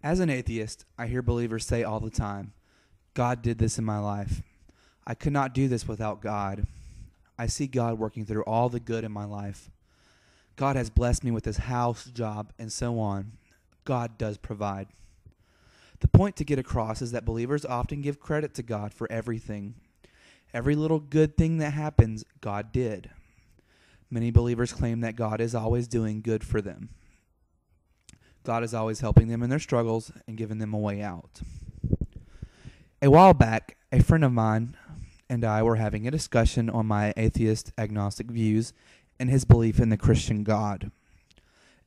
As an atheist, I hear believers say all the time, God did this in my life. I could not do this without God. I see God working through all the good in my life. God has blessed me with this house, job, and so on. God does provide. The point to get across is that believers often give credit to God for everything. Every little good thing that happens, God did. Many believers claim that God is always doing good for them. God is always helping them in their struggles and giving them a way out. A while back, a friend of mine and I were having a discussion on my atheist agnostic views and his belief in the Christian God.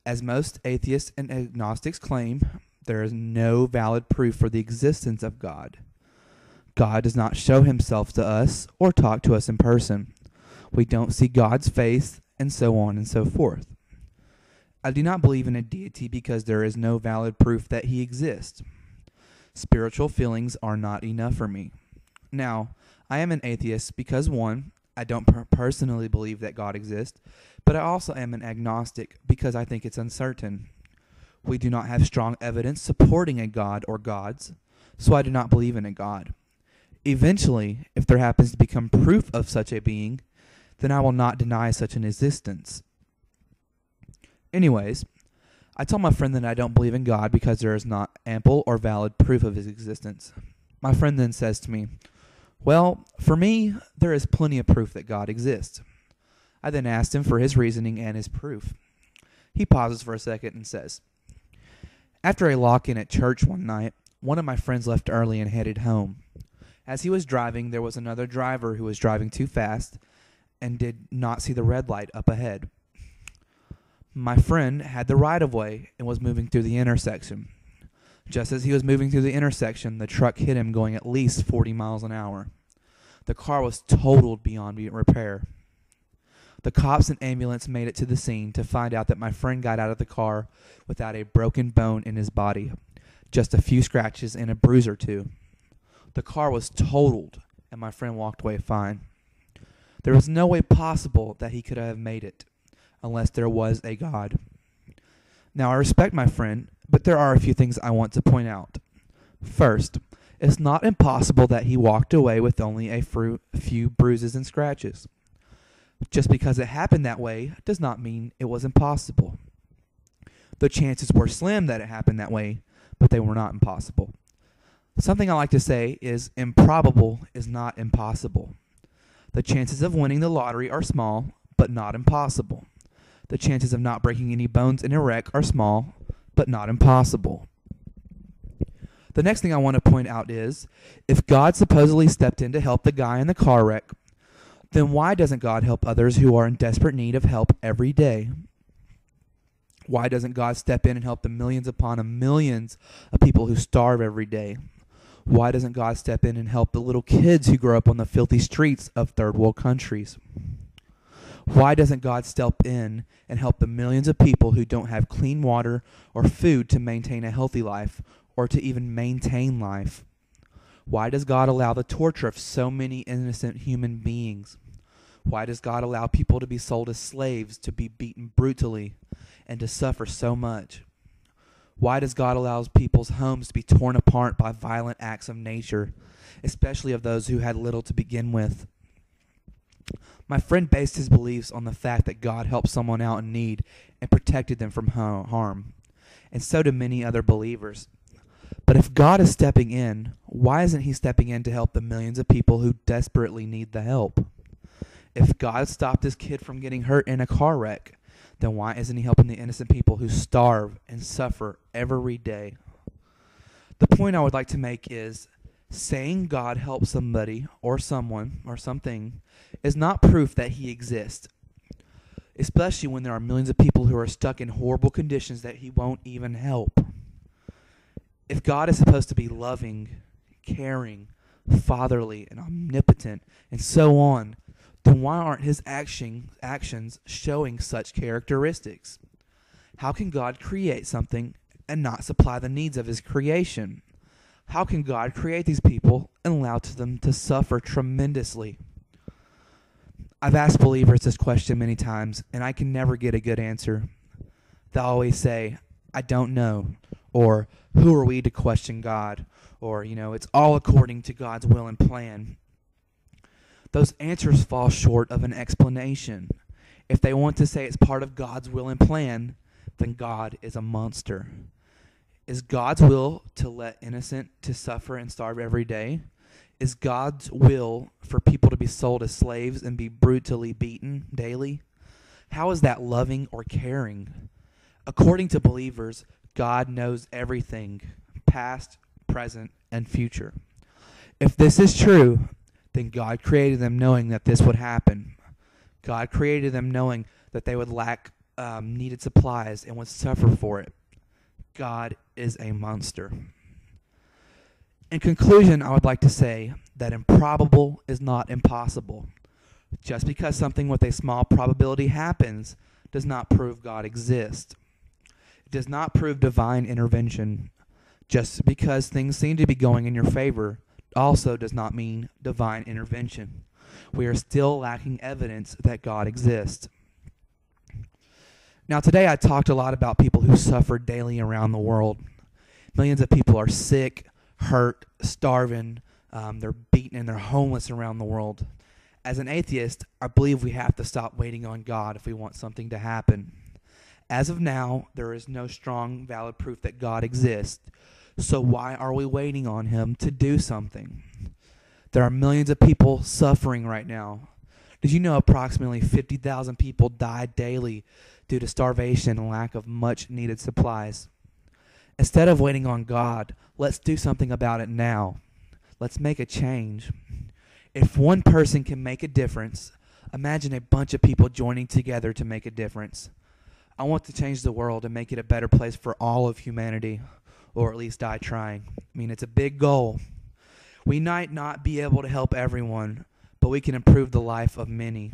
As most atheists and agnostics claim, there is no valid proof for the existence of God. God does not show himself to us or talk to us in person. We don't see God's face, and so on and so forth. I do not believe in a deity because there is no valid proof that he exists. Spiritual feelings are not enough for me. Now, I am an atheist because, one, I don't personally believe that God exists, but I also am an agnostic because I think it's uncertain. We do not have strong evidence supporting a God or gods, so I do not believe in a God. Eventually, if there happens to become proof of such a being, then I will not deny such an existence. Anyways, I told my friend that I don't believe in God because there is not ample or valid proof of his existence. My friend then says to me, "Well, for me, there is plenty of proof that God exists." I then asked him for his reasoning and his proof. He pauses for a second and says, "After a lock-in at church one night, one of my friends left early and headed home. As he was driving, there was another driver who was driving too fast and did not see the red light up ahead. My friend had the right-of-way and was moving through the intersection. Just as he was moving through the intersection, the truck hit him going at least 40 miles an hour. The car was totaled beyond repair. The cops and ambulance made it to the scene to find out that my friend got out of the car without a broken bone in his body, just a few scratches and a bruise or two. The car was totaled, and my friend walked away fine. There was no way possible that he could have made it, unless there was a God. Now, I respect my friend, but there are a few things I want to point out. First, it's not impossible that he walked away with only a few bruises and scratches. Just because it happened that way does not mean it was impossible. The chances were slim that it happened that way, but they were not impossible. Something I like to say is improbable is not impossible. The chances of winning the lottery are small, but not impossible. The chances of not breaking any bones in a wreck are small, but not impossible. The next thing I want to point out is, if God supposedly stepped in to help the guy in the car wreck, then why doesn't God help others who are in desperate need of help every day? Why doesn't God step in and help the millions upon millions of people who starve every day? Why doesn't God step in and help the little kids who grow up on the filthy streets of third world countries? Why doesn't God step in and help the millions of people who don't have clean water or food to maintain a healthy life or to even maintain life? Why does God allow the torture of so many innocent human beings? Why does God allow people to be sold as slaves, to be beaten brutally, and to suffer so much? Why does God allow people's homes to be torn apart by violent acts of nature, especially of those who had little to begin with? My friend based his beliefs on the fact that God helped someone out in need and protected them from harm, and so do many other believers. But if God is stepping in, why isn't he stepping in to help the millions of people who desperately need the help? If God stopped this kid from getting hurt in a car wreck, then why isn't he helping the innocent people who starve and suffer every day? The point I would like to make is, saying God helps somebody or someone or something is not proof that he exists, especially when there are millions of people who are stuck in horrible conditions that he won't even help. If God is supposed to be loving, caring, fatherly, and omnipotent, and so on, then why aren't his actions showing such characteristics? How can God create something and not supply the needs of his creation? How can God create these people and allow them to suffer tremendously? I've asked believers this question many times, and I can never get a good answer. They'll always say, "I don't know," or Who are we to question God? Or, it's all according to God's will and plan. Those answers fall short of an explanation. If they want to say it's part of God's will and plan, then God is a monster. Is God's will to let innocent to suffer and starve every day? Is God's will for people to be sold as slaves and be brutally beaten daily? How is that loving or caring? According to believers, God knows everything, past, present, and future. If this is true, then God created them knowing that this would happen. God created them knowing that they would lack needed supplies and would suffer for it. God is a monster. In conclusion, I would like to say that improbable is not impossible. Just because something with a small probability happens does not prove God exists. It does not prove divine intervention. Just because things seem to be going in your favor also does not mean divine intervention. We are still lacking evidence that God exists. Now, today I talked a lot about people who suffer daily around the world. Millions of people are sick, hurt, starving, they're beaten, and they're homeless around the world. As an atheist, I believe we have to stop waiting on God if we want something to happen. As of now, there is no strong, valid proof that God exists. So why are we waiting on him to do something? There are millions of people suffering right now. Did you know approximately 50,000 people die daily due to starvation and lack of much needed supplies? Instead of waiting on God, let's do something about it now. Let's make a change. If one person can make a difference, imagine a bunch of people joining together to make a difference. I want to change the world and make it a better place for all of humanity, or at least die trying. It's a big goal. We might not be able to help everyone, but we can improve the life of many.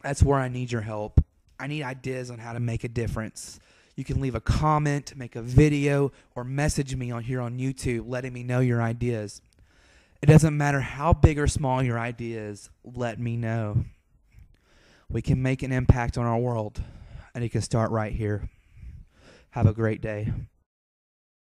That's where I need your help. I need ideas on how to make a difference. You can leave a comment, make a video, or message me on YouTube letting me know your ideas. It doesn't matter how big or small your idea is, let me know. We can make an impact on our world, and it can start right here. Have a great day.